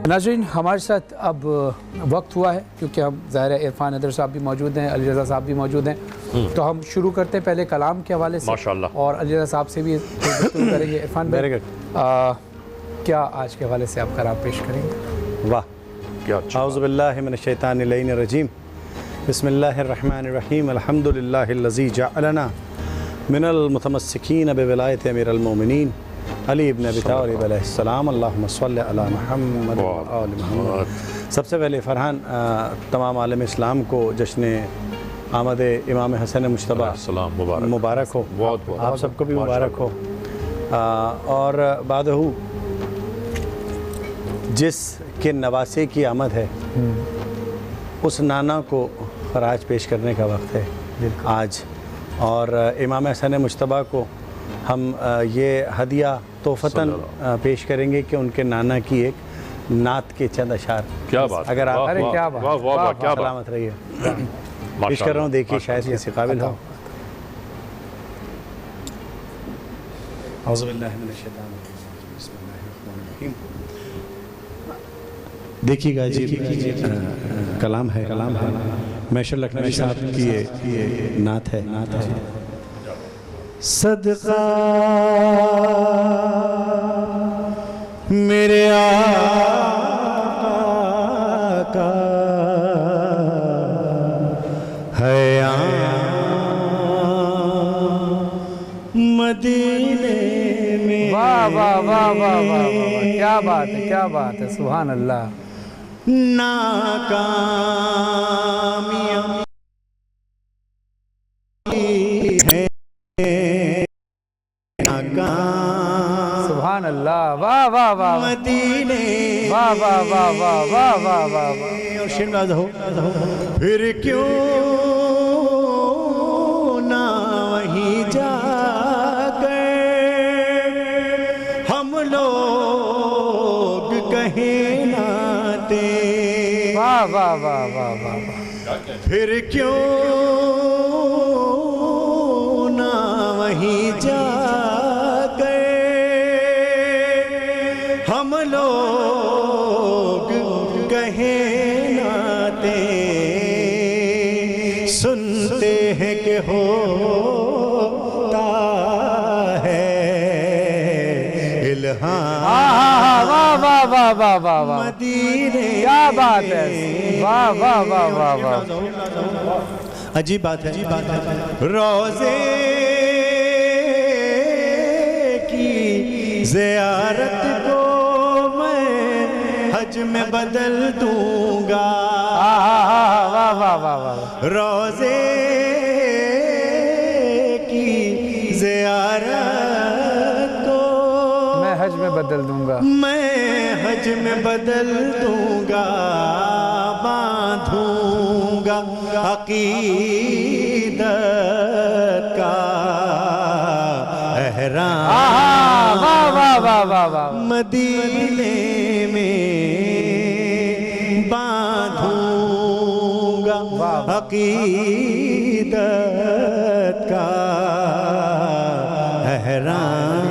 नाज़रीन, हमारे साथ अब वक्त हुआ है क्योंकि हम ज़ाहिर है इरफान हैदर साहब भी मौजूद हैं, अली रज़ा साहब भी मौजूद हैं, तो हम शुरू करते हैं पहले कलाम के हवाले से माशाअल्लाह, और अली रज़ा साहब से भी गुफ्तगू करेंगे। इरफान भाई, क्या आज के हवाले से आप कलाम पेश करेंगे? वाह, क्या अच्छा। औज़ु बिल्लाहि मिनश शैतानिर रजीम, बिस्मिल्लाहिर रहमानिर रहीम, अल्हम्दुलिल्लाहिल्लज़ी जअलना मिनल मुतमस्सिकीन बिविलायति अमीरुल मोमिनीन अली इब्न अबी तालिब अलैहिस्सलाम, अल्लाहुम्मा सल्लि अला मुहम्मद व आलि मुहम्मद। सबसे पहले फ़रहान तमाम आलम इस्लाम को जश्न आमद इमाम हसन मुश्तबा मुबारक हो, आप सबको भी मुबारक हो। और बादहू जिस के नवासे की आमद है उस नाना को खराज पेश करने का वक्त है आज, और इमाम हसन मुश्तबा को हम ये हदिया तोहफ़तन पेश करेंगे कि उनके नाना की एक नात के चंद अशार। क्या बात, अगर आप सलामत रहिए, पेश कर रहा हूँ, देखिए शायद किसी काबिल हो। देखिएगा जी, कलाम है मैशर लखनवी साहब की ये नात है। सदका मेरे आका है मदीने में। वाह वाह वाह वाह वाह, क्या बात है, क्या बात है, सुभान अल्लाह। नाकामियाँ सुभान अल्लाह, वाह वाह वाह मदीने, वाह वाह वाह वाह वाह वाह वाह। और शिरदाद हो, फिर क्यों ना वहीं जाकर हम लोग कहें नाते। वाह वाह वाह वाह वाह। फिर क्यों ना वहीं जाकर हम लोग कहें नाते। सुनते हैं कि होता है इल्हाम। वाह वाह वाह वाह वाह वाह, मदीने, क्या बात है, वाह वाह वाह वाह वाह। अजीब बात है, रोज़े की ज़ियारत को मैं हज में बदल दूंगा। वाह वाह वाह वाह। रोज़े की ज़ियारत को मैं हज में बदल दूंगा, मैं हज में बदल दूंगा। बांधूंगा अकीदत का एहराम। वाह वाह वाह वाह वाह। मदीने में बांधूंगा अकीदत का एहराम।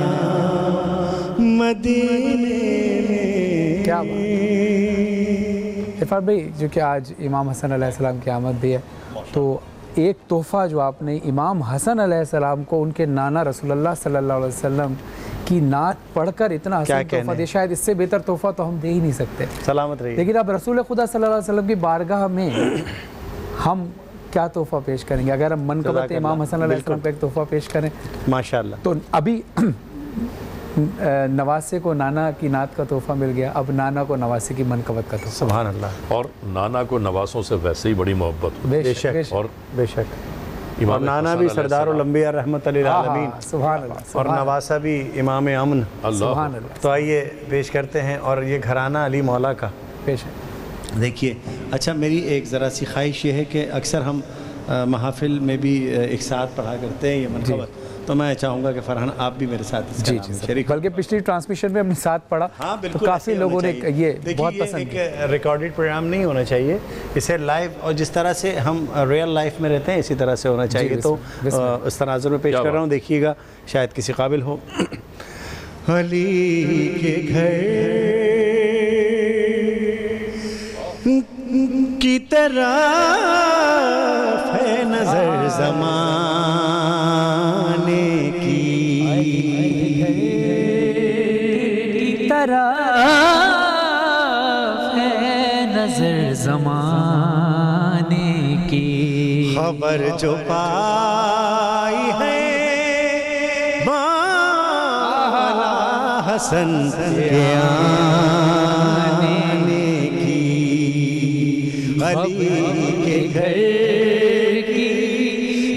मदीने में। क्या बात। इरफान भाई, जो कि आज इमाम हसन अलैहिस्सलाम की आमद भी है, तो एक तोहफ़ा जो आपने इमाम हसन अलैहिस्सलाम को उनके नाना रसूलुल्लाह सल्लल्लाहु अलैहि वसल्लम की नात पढ़कर इतना हसन तोहफ़ा दिया, शायद इससे बेहतर तोहफ़ा तो हम दे ही नहीं सकते। सलामत रहिए। लेकिन अब रसूल खुदा सल्लल्लाहु अलैहि वसल्लम की बारगाह में हम क्या तोहफ़ा पेश करेंगे? अगर हम मनक़बत इमाम हसन अलैहिस्सलाम का एक तोहफ़ा पेश करें माशाअल्लाह, तो अभी नवासे को नाना की नात का तोहफ़ा मिल गया, अब नाना को नवासे की मनक़बत का तोहफ़ा। सुभान अल्लाह। और नाना को नवासों से वैसे ही बड़ी मोहब्बत, बेशक और बेशक। और नाना भी सरदार अम्बिया रहमत लिल आलमीन, सुभान अल्लाह, और नवासा भी इमाम अमन। सुभान अल्लाह। तो आइए पेश करते हैं, और ये घराना अली मौला का बेशक। देखिए, अच्छा, मेरी एक ज़रा सी ख्वाहिश ये है कि अक्सर हम महफिल में भी एक साथ पढ़ा करते हैं ये मनक़बत, तो मैं चाहूँगा कि फरहान आप भी मेरे साथ शरीक। बल्कि पिछली ट्रांसमिशन में हमने साथ पढ़ा, हाँ बिल्कुल, तो काफ़ी लोगों ने ये बहुत पसंद किया। एक रिकॉर्डेड प्रोग्राम नहीं होना चाहिए, इसे लाइव, और जिस तरह से हम रियल लाइफ में रहते हैं इसी तरह से होना चाहिए। तो इस तनाजुर में पेश कर रहा हूँ, देखिएगा शायद किसी काबिल हो। अली के घर तरफ है नजर ज़माने की, तरफ है नजर ज़माने की, खबर जो पाई है मौला हसन के आने की, अली के घर की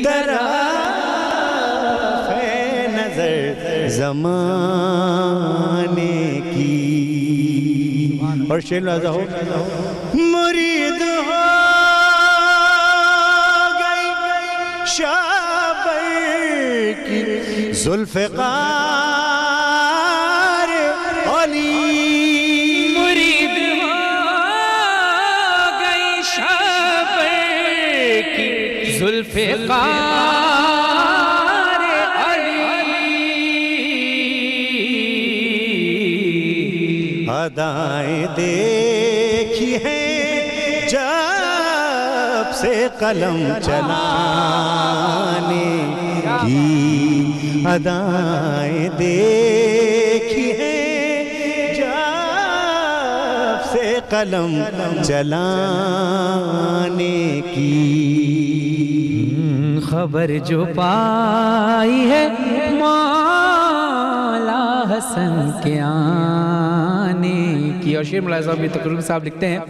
तरफ है नजर ज़माने की। और शेर लाजा हो, मुरीद हो गई शाबर की जुल्फ़िकार अली, मुरीद हो गई शाबर की जुल्फ़िकार अली, अदाएं देखी है जब से कलम चलाने की, अदाएं देखी है जब से कलम चलाने की, खबर जो पाई है मौला हसन के आने की। और शेर मुलाज़ा साहब भी तकरीबन साहब लिखते हैं,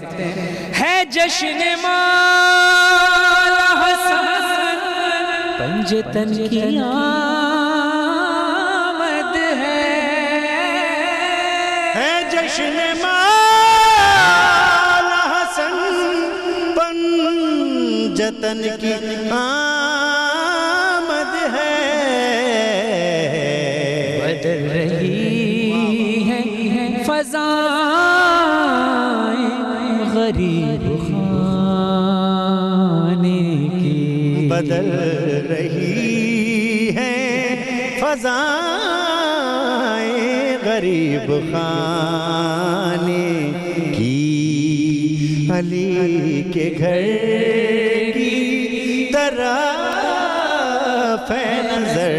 है जश्न मौला हसन पंजतन की आमद है जश्न मौला हसन पंजतन की आमद है, बदल रही है फ़ज़ाएं गरीब खाने की, बदल रही है फ़ज़ाएं गरीब खाने की, अली के घर की तरफ है नजर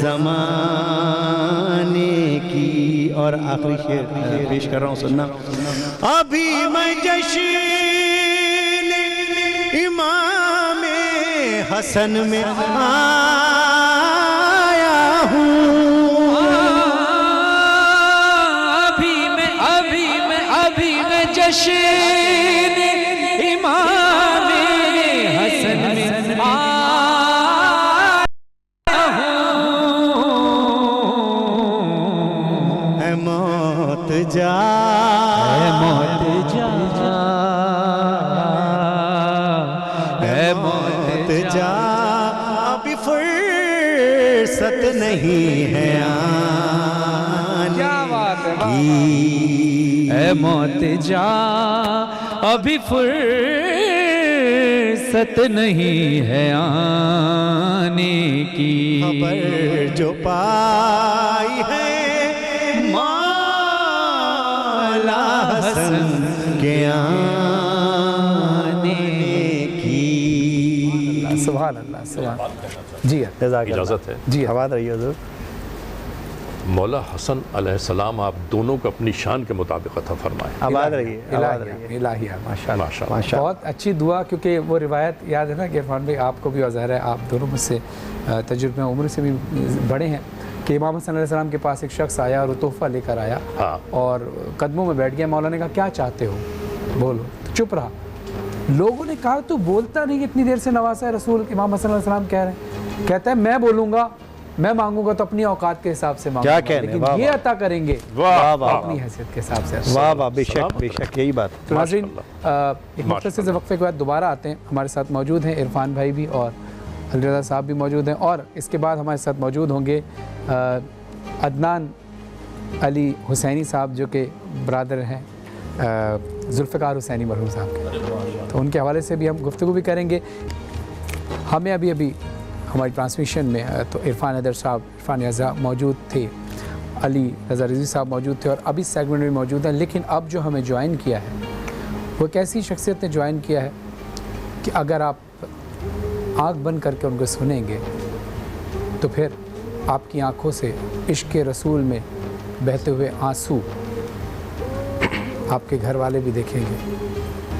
ज़माने की। और आखिरी शेर पेश कर रहा हूँ, सुनना। अभी मैं जश्न इमामे हसन में आया हूँ, अभी मैं जश्न इमामे हसन में आया हूँ। है मौत जा, है मौत जा, है मौत जा, अभी फुर्सत नहीं है आने की, है मौत जा, अभी फुर्सत नहीं है आने की, खबर जो पाई है मौला हसन के आने की। सुभान अल्लाह, सुभान। जी इजाज़त है जी, आबाद रहिए हुज़ूर। मौला हसन अलैहिस्सलाम आप दोनों को अपनी शान के मुताबिक अता फरमाए। आबाद रहिए, आबाद रहिए। इलाहिया माशाअल्लाह, माशाअल्लाह। माशाअल्लाह। बहुत अच्छी दुआ, क्योंकि वो रिवायत याद है ना कि इरफान भाई आपको भी और ज़ाहिर है आप दोनों मुझसे तजुर्बे उम्र से भी बड़े हैं, कि इमाम हसन अलैहिस्सलाम के पास एक शख्स आया और वो तोहफ़ा लेकर आया, हाँ। और कदमों में बैठ गया। मौला ने कहा क्या चाहते हो, बोलो। तो चुप रहा। लोगों ने कहा तू बोलता नहीं, इतनी देर से नवासा है रसूल। इमाम हसन अलैहिस्सलाम कह रहे हैं, कहता है मैं बोलूँगा, मैं मांगूंगा तो अपनी औकात के हिसाब से मांगूंगा, लेकिन ये अता करेंगे अपनी हैसियत के हिसाब से। वाह वाह, बेशक बेशक, यही बात। तो नाज़रीन एक मुख्तसर से वक्फे के बाद दोबारा आते हैं। हमारे साथ मौजूद हैं इरफान भाई भी और अली रज़ा साहब भी मौजूद हैं, और इसके बाद हमारे साथ मौजूद होंगे अदनान अली हुसैनी साहब, जो कि ब्रादर हैं जुल्फ़िकार हुसैनी मरहूम साहब के, तो उनके हवाले से भी हम गुफ्तगू भी करेंगे। हमें अभी अभी हमारी ट्रांसमिशन में तो इरफान हैदर साहब, इरफान रज़ा मौजूद थे, अली रज़ा रिज़वी साहब मौजूद थे, और अभी सेगमेंट में मौजूद हैं। लेकिन अब जो हमें ज्वाइन किया है वो एक ऐसी शख्सियत ने ज्वाइन किया है कि अगर आप आँख बंद करके उनको सुनेंगे तो फिर आपकी आँखों से इश्क़ रसूल में बहते हुए आंसू आपके घर वाले भी देखेंगे,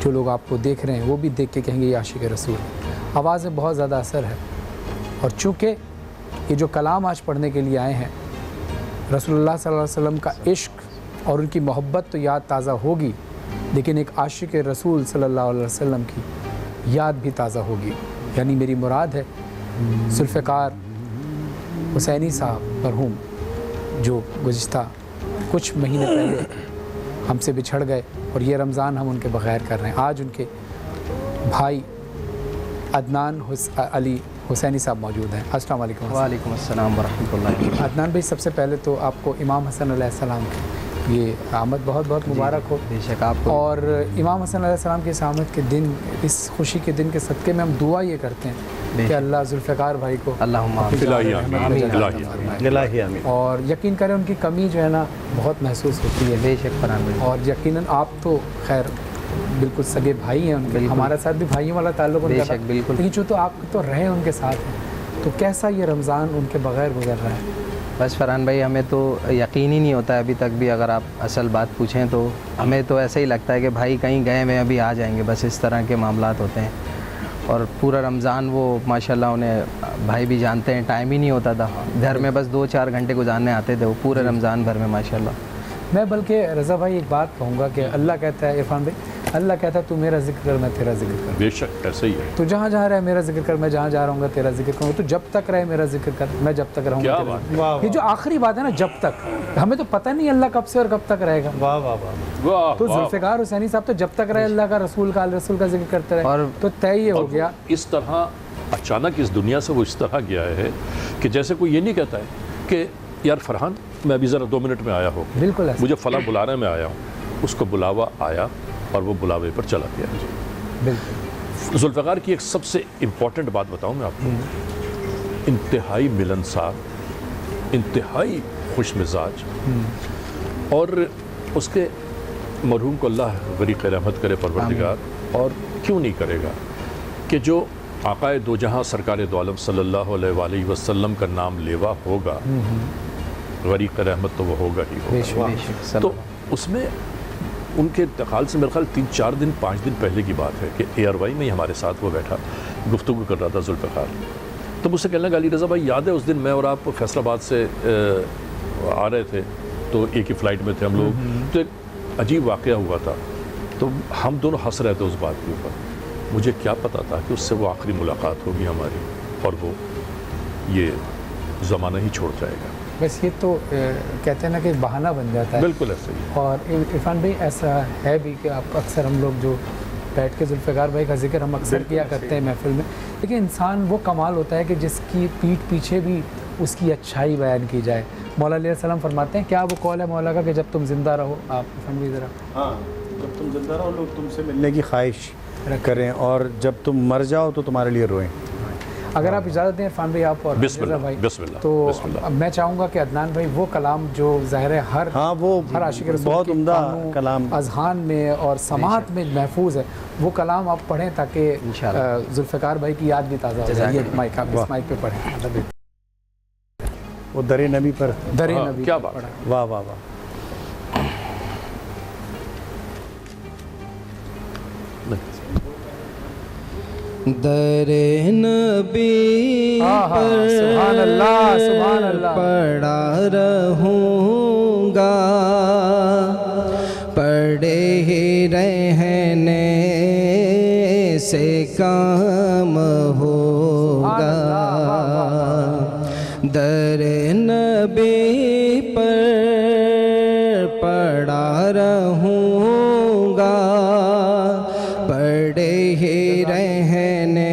जो लोग आपको देख रहे हैं वो भी देख के कहेंगे ये आशिक़ रसूल। आवाज़ में बहुत ज़्यादा असर है, और चूँकि ये जो कलाम आज पढ़ने के लिए आए हैं, रसूलुल्लाह सल्लल्लाहु अलैहि वसल्लम का इश्क़ और उनकी मोहब्बत तो याद ताज़ा होगी, लेकिन एक आशिक़ रसूल सल्लल्लाहु अलैहि वसल्लम की याद भी ताज़ा होगी। यानी मेरी मुराद है ज़ुल्फ़िकार हुसैनी साहब मरहूम, जो गुज़िश्ता कुछ महीने पहले हमसे बिछड़ गए, और ये रमज़ान हम उनके बग़ैर कर रहे हैं। आज उनके भाई अदनान अली हुसैनी साहब मौजूद हैं। अस्सलाम वालेकुम। वालेकुम अस्सलाम वरहमतुल्लाह। अदनान भाई, सबसे पहले तो आपको इमाम हसन अलैहिस्सलाम की ये आमद बहुत बहुत मुबारक हो। बेशक आपको। और इमाम हसन अलैहिस्सलाम की इस आमद के दिन, इस खुशी के दिन के सदक़े में हम दुआ ये करते हैं कि अल्लाह ज़ुल्फ़िकार भाई को इलाही आमीन। और यकीन करें उनकी कमी जो है ना बहुत महसूस होती है। बेशक फरमान। और यकीनन आप तो खैर बिल्कुल सगे भाई हैं उनके, हमारे साथ भी भाइयों वाला ताल्लुक़ उनका था, बिल्कुल। लेकिन जो तो आप तो रहे उनके साथ हैं, तो कैसा ये रमज़ान उनके बग़ैर गुजर रहा है? बस फरहान भाई, हमें तो यकीन ही नहीं होता है अभी तक भी। अगर आप असल बात पूछें तो हमें तो ऐसा ही लगता है कि भाई कहीं गए हुए अभी आ जाएंगे, बस इस तरह के मामलात होते हैं। और पूरा रमज़ान वो माशाल्लाह उन्हें भाई भी जानते हैं, टाइम ही नहीं होता था घर में, बस 2-4 घंटे गुजारने आते थे वो पूरे रमज़ान भर में माशाल्लाह। मैं बल्कि रज़ा भाई एक बात कहूँगा कि अल्लाह कहता है, इरफान भाई, अल्लाह कहता है तू मेरा जिक्र कर मैं तेरा जिक्र कर। बेशक ऐसे ही है। तो जहाँ जहाँ रहे मेरा जिक्र कर, मैं जहाँ जा रहा हूँ तेरा जिक्र करूँ। तो जब तक रहे मेरा जिक्र कर, मैं जब तक रहूँगा तेरा जिक्र। ये जो आखिरी बात है ना, जब तक, हमें तो पता नहीं अल्लाह कब से और कब तक रहेगा। वाह वाह वाह वाह। तो ज़ुल्फ़िकार हुसैनी साहब तो जब तक रहे अल्लाह का रसूल का जिक्र करते रहे, और तो तय ये हो गया। इस तरह अचानक इस दुनिया से वो इस तरह गया है कि जैसे कोई ये नहीं कहता है कि यार फरहान मैं अभी ज़रा 2 मिनट में आया हो, बिल्कुल ऐसा। मुझे फ़ला बुलाने में आया हूँ, उसको बुलावा आया और वो बुलावे पर चला गया। बिल्कुल। ज़ुल्फ़िकार की एक सबसे इम्पॉर्टेंट बात बताऊँ मैं आपको, इंतहाई मिलनसार, इंतहाई खुश मिजाज, और उसके मरहूम को अल्लाह गरीक़ रहमत करे परवरदिगार, और क्यों नहीं करेगा कि जो आक़ाए दो जहाँ सरकार दो आलम सल्लल्लाहु अलैहि वसल्लम का नाम लेवा होगा, गरीक़ रहमत तो वो होगा ही होगा। तो उसमें उनके इंतकाल से मेरे ख्याल 3-4 दिन 5 दिन पहले की बात है कि एयरवाई में ही हमारे साथ वो बैठा गुफ्तगू कर रहा था ज़ुल्फ़िकार। तो मुझसे कहने लगा, अली रज़ा भाई याद है उस दिन मैं और आप फैसलाबाद से आ रहे थे, तो एक ही फ़्लाइट में थे हम लोग, तो एक अजीब वाक़या हुआ था, तो हम दोनों हंस रहे थे उस बात के ऊपर। मुझे क्या पता था कि उससे वो आखिरी मुलाकात होगी हमारी, और वो ये ज़माना ही छोड़ जाएगा। बस ये तो कहते हैं ना कि बहाना बन जाता है। बिल्कुल ऐसा ही। और इरफान भाई ऐसा है भी कि आप अक्सर हम लोग जो बैठ के ज़ुल्फ़िकार भाई का जिक्र हम अक्सर किया करते हैं महफ़िल में, लेकिन इंसान वो कमाल होता है कि जिसकी पीठ पीछे भी उसकी अच्छाई बयान की जाए। मौला अलैहिस्सलाम फरमाते हैं, क्या वो कौल है मौला का कि जब तुम ज़िंदा रहो, आप इरफान भाई ज़रा। हाँ, जब तुम जिंदा रहो लोग तुमसे मिलने की ख्वाहिश करें, और जब तुम मर जाओ तो तुम्हारे लिए रोएं। अगर आप इजाज़त दें इरफान भाई, आप और भाई, तो मैं चाहूँगा कि अदनान भाई वो कलाम जो ज़ाहिर है हर हर आशिक़ रसूल बहुत उम्दा कलाम अज़हान में और समात में महफूज है, वो कलाम आप पढ़ें ताकि ज़ुल्फ़िकार भाई की याद भी ताज़ा हो जाए। माइक आप इस माइक पे पढ़ें, वो दरे नबी पर, दरे नबी। क्या बात। वाह वाह वाह। दरे नबी पर सुभान अल्लाह पड़ा रहूँगा, पड़े ही रहने से काम होगा। दरे नबी पर पड़ा रहूँगा, पड़े ही रहने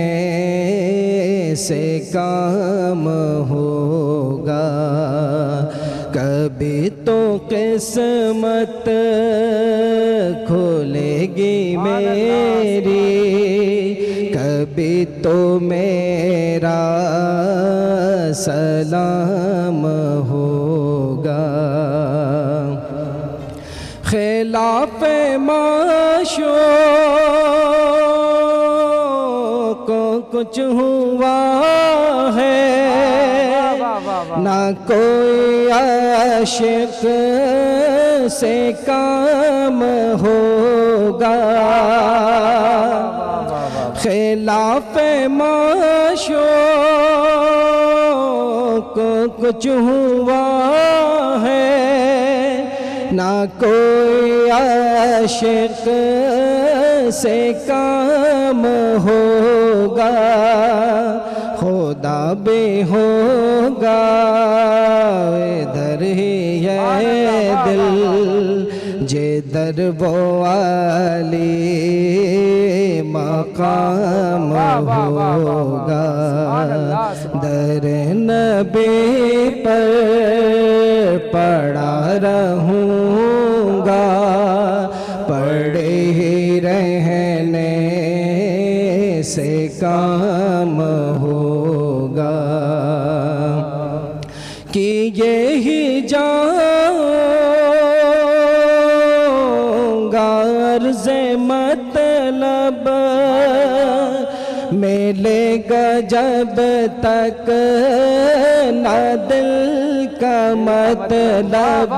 से काम होगा। कभी तो किस्मत खुलेगी मेरी, कभी तो मेरा सलाम होगा। खिलाफ़े माशूर कुछ हुआ है, ना कोई आशिक से काम होगा। खिलाफ़े माशूक़ को कुछ हुआ है, ना कोई आशिक से काम होगा। खुदा भी होगा इधर ही है दिल, जिधर वो आली मकाम होगा। दर नबी पर पड़ा रहूँगा, पड़े ही रहने से काम होगा। कि यही जाऊँगा अर्ज़े मतलब मिलेगा जब तक ना दिल का मतलब।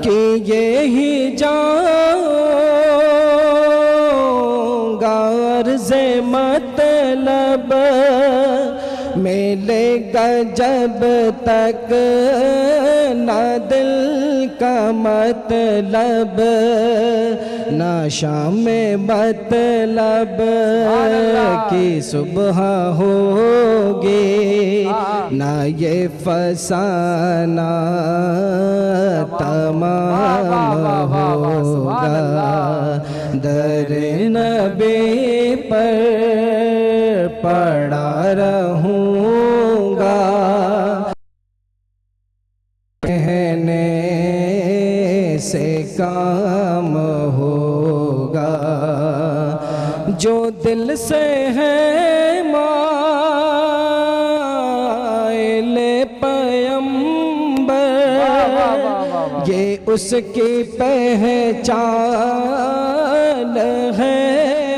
कि यही जाऊँगा अर्ज़े मतलब मिलेगा जब तक ना दिल का मतलब, ना शाम में मतलब की सुबह होगी, ना ये फसाना तमाम होगा। दर नबी पर पड़ा रहूँगा, कहने से काम होगा। जो दिल से है माइले पैगंबर, ये उसकी पहचान है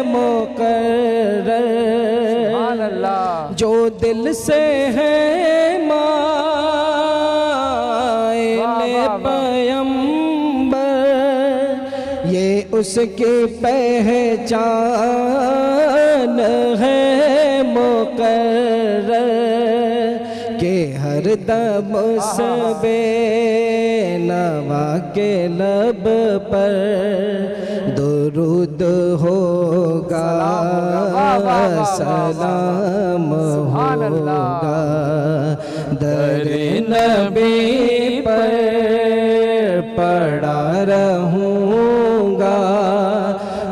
मुकर्रर। जो दिल से है माइले पैगंबर, ये उसकी पहचान है मुकर्रर। के हर दम उस बेनवा के लब पर दुरूद होगा, सलाम होगा। दर नबी पर पड़ा रहूँगा,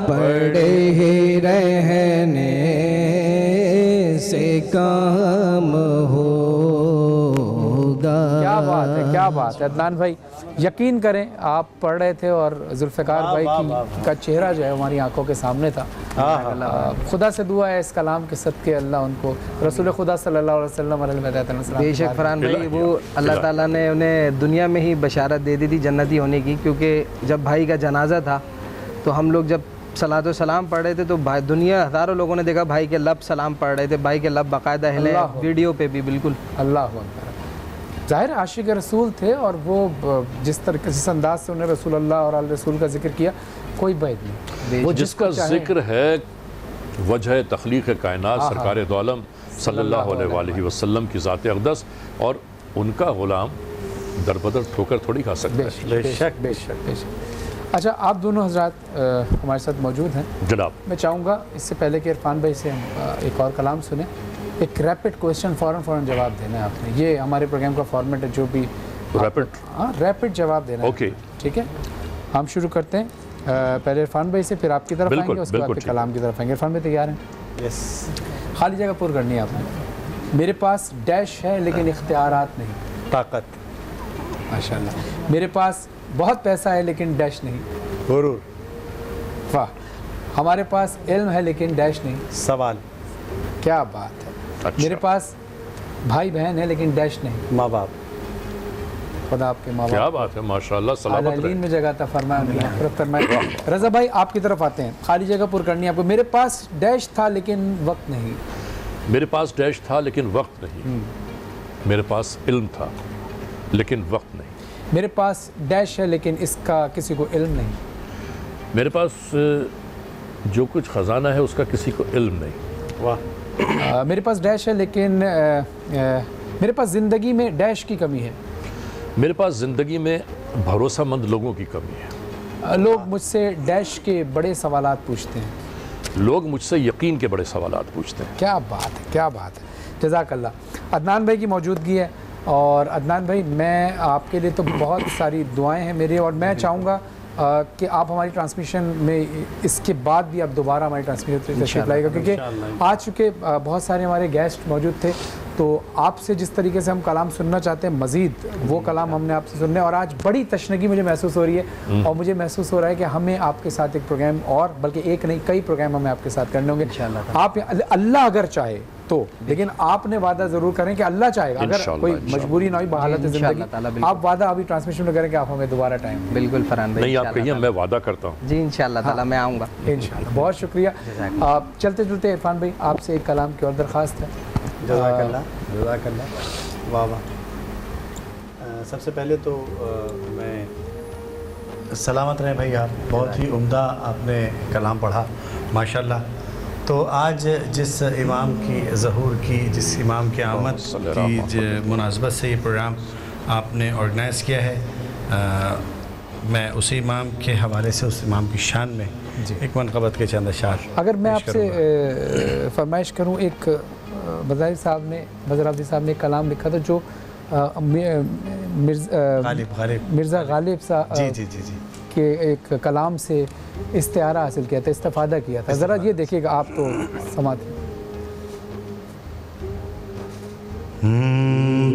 पड़े ही रहने से काम होगा। क्या बात है, क्या बात है अदनान भाई। यकीन करें आप पढ़ रहे थे और जुल्फ़िकार भाई का चेहरा जो है हमारी आंखों के सामने था। खुदा से दुआ है इस कलाम के सदके अल्लाह उनको रसूल खुदा सल्लल्लाहु अलैहि वसल्लम बेशक फरहान भाई, वो अल्लाह ताला ने उन्हें दुनिया में ही बशारत दे दी थी जन्नती होने की। क्योंकि जब भाई का जनाजा था तो हम लोग जब सलातो सलाम पढ़ रहे थे तो भाई दुनिया हज़ारों लोगों ने देखा भाई के लब सलाम पढ़ रहे थे, भाई के लब बाकायदा हिले, वीडियो पे भी बिल्कुल। अल्लाह अकबर। ज़ाहिर आशिक रसूल थे और वो जिस अंदाज से उन्हें रसूल अल्लाह और अल रसूल का जिक्र किया, कोई बैद नहीं। वो जिसका जिक्र है वजह तख्लीक़ कायनात सरकार दो आलम सल्लल्लाहु अलैहि वसल्लम की ज़ात अक़दस, और उनका ग़ुलाम दरबदर ठोकर थोड़ी खा सकता है। बेशक बेशक बेशक। अच्छा, आप दोनों हजरात हमारे साथ मौजूद हैं जनाब। मैं चाहूँगा इससे पहले कि इरफान भाई से हम एक और कलाम सुने, एक रैपिड क्वेश्चन फ़ौरन जवाब देना है आपने। ये हमारे प्रोग्राम का फॉर्मेट है, जो भी रैपिड, हाँ रैपिड जवाब देना। ओके, ठीक है, हम शुरू करते हैं। पहले इरफान भाई से, फिर आपकी तरफ आएंगे, उसके बाद फिर कलाम की तरफ आएंगे। इरफान भाई तैयार हैं? यस। खाली जगह पूरी करनी है आपने। मेरे पास डैश है लेकिन इख्तियारात नहीं। ताकत। माशाल्लाह। मेरे पास बहुत पैसा है लेकिन डैश नहीं। गुरूर। वाह। हमारे पास इल्म है लेकिन डैश नहीं। सवाल। क्या बात है। अच्छा। मेरे पास भाई बहन है लेकिन डैश नहीं। माँ बाप। खुदा आपके माँ क्या बाप बात है, माशाल्लाह, सलामत आलीन रहे। में जगह अता फरमाए, उनकी मग़फ़िरत फरमाए। रज़ा भाई आपकी तरफ आते हैं, खाली जगह पूरी करनी है आपको। मेरे पास डैश था लेकिन वक्त नहीं। मेरे पास डैश था लेकिन वक्त नहीं, मेरे पास इल्म था लेकिन वक्त नहीं। मेरे पास डैश है लेकिन इसका किसी को इल्म नहीं। मेरे पास जो कुछ ख़जाना है उसका किसी को इल्म नहीं। वाह। मेरे पास डैश है लेकिन मेरे पास ज़िंदगी में डैश की कमी है। मेरे पास ज़िंदगी में भरोसामंद लोगों की कमी है। लोग मुझसे डैश के बड़े सवालात पूछते हैं। लोग मुझसे यकीन के बड़े सवालात पूछते हैं। क्या बात है, क्या बात है, जज़ाकल्लाह। अदनान भाई की मौजूदगी है और अदनान भाई मैं आपके लिए तो बहुत सारी दुआएं हैं मेरी, और मैं चाहूँगा कि आप हमारी ट्रांसमिशन में इसके बाद भी आप दोबारा हमारी ट्रांसमिशन तशरीफ लाइएगा, क्योंकि आ चुके बहुत सारे हमारे गेस्ट मौजूद थे, तो आपसे जिस तरीके से हम कलाम सुनना चाहते हैं मज़ीद वो कलाम हमने आपसे सुनने, और आज बड़ी तशनगी मुझे महसूस हो रही है और मुझे महसूस हो रहा है कि हमें आपके साथ एक प्रोग्राम, और बल्कि एक नहीं कई प्रोग्राम हमें आपके साथ करने होंगे इंशाअल्लाह। आप अल्लाह अगर चाहे तो, लेकिन आपने वादा ज़रूर करें कि अल्लाह चाहेगा, अगर कोई मजबूरी ना हुई बहालत ज़िंदगी, आप वादा अभी ट्रांसमिशन में करें कि आप हमें दोबारा टाइम। बिल्कुल फरहान भाई, नहीं, आप कहिए, मैं वादा करता हूँ जी इंशाअल्लाह ताला मैं आऊँगा इंशाअल्लाह। बहुत शुक्रिया। आप चलते चलते इरफान भाई आपसे एक कलाम की और दरख्वास्त है। जज़ाकल्लाह, जज़ाकल्लाह, वाह वाह। सबसे पहले तो मैं सलामत रहें भाई, आप बहुत ही उम्दा आपने कलाम पढ़ा माशाल्लाह। तो आज जिस इमाम की ज़हूर की, जिस इमाम की आमद की मुनासबत से ये प्रोग्राम आपने ऑर्गेनाइज़ किया है, मैं उसी इमाम के हवाले से उस इमाम की शान में एक मनक़बत के चंद अशार अगर मैं आपसे फरमाइश करूं, एक बज़ाहिर साहब ने, बज़राफ़ी साहब ने एक कलाम लिखा था जो मिर्ज़ा गालिब साहब जी जी जी जी के एक कलाम से इस्तिआरा हासिल किया था, इस्तिफ़ादा किया था। ज़रा ये देखिएगा, आप तो समाते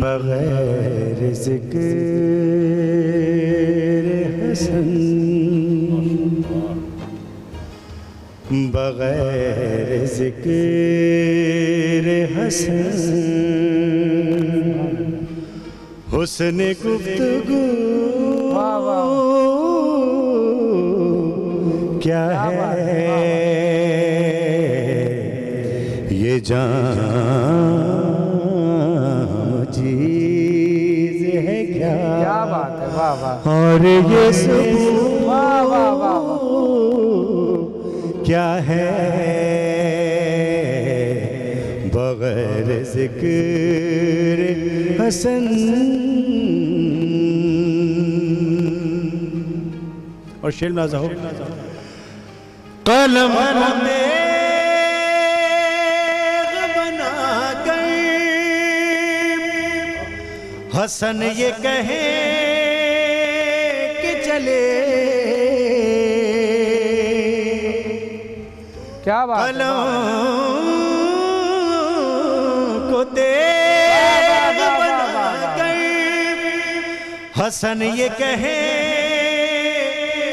बग़ैर ज़िक्र हसन, बग़ैर ज़िक्र हसन, हुस्न गुफ्तगू क्या है, ये जान चीज़ है क्या, क्या बात है, वाह वाह, और ये सब वाह वाह वाह वाह, क्या है, बग़ैर ज़िक्र हसन। और शेर नाज़ा हो, कलम बना कर हसन ये कहे कि चले, क्या बात है, कलम को तेग बना कर हसन ये कहे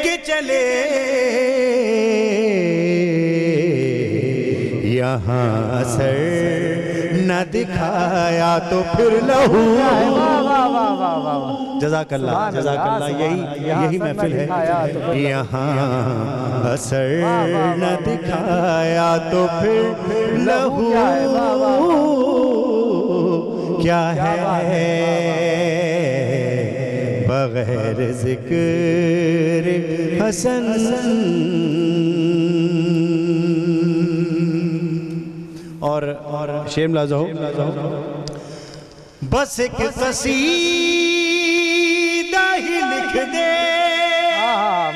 कि चले, यहाँ सर न दिखाया तो फिर लहू। जज़ाकल्लाह, जज़ाकल्लाह, यही महफिल है। यहाँ असर न दिखाया तो फिर लहू क्या है, बग़ैर ज़िक्र हसन। और शेर मुलाज़ा हो, बस एक कसीदा ही लिख दे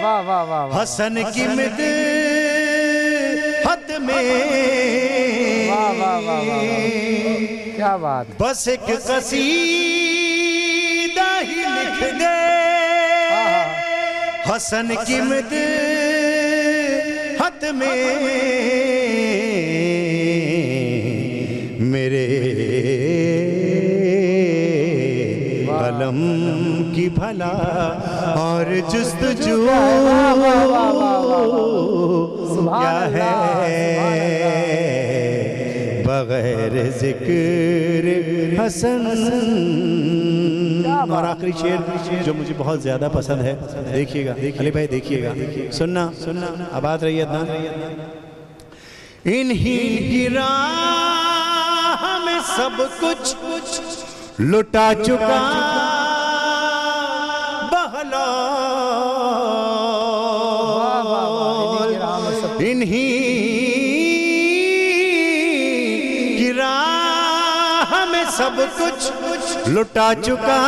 वाह वाह वाह, हसन की मिदहत में, वाह वाह वाह, क्या बात, बस एक कसीदा ही लिख दे हसन की मिदहत में, मेरे कलम की भला और जुस्तजू क्या है, बगैर जिक्र हसन। और आखिरी शेर जो मुझे बहुत ज़्यादा पसंद है, देखिएगा अली भाई, देखिएगा, सुनना सुनना, आबाद रहिए अदनान। इन्हीं की राह में सब कुछ लुटा चुका बहलोल, इन्हीं की राह में सब कुछ लुटा चुका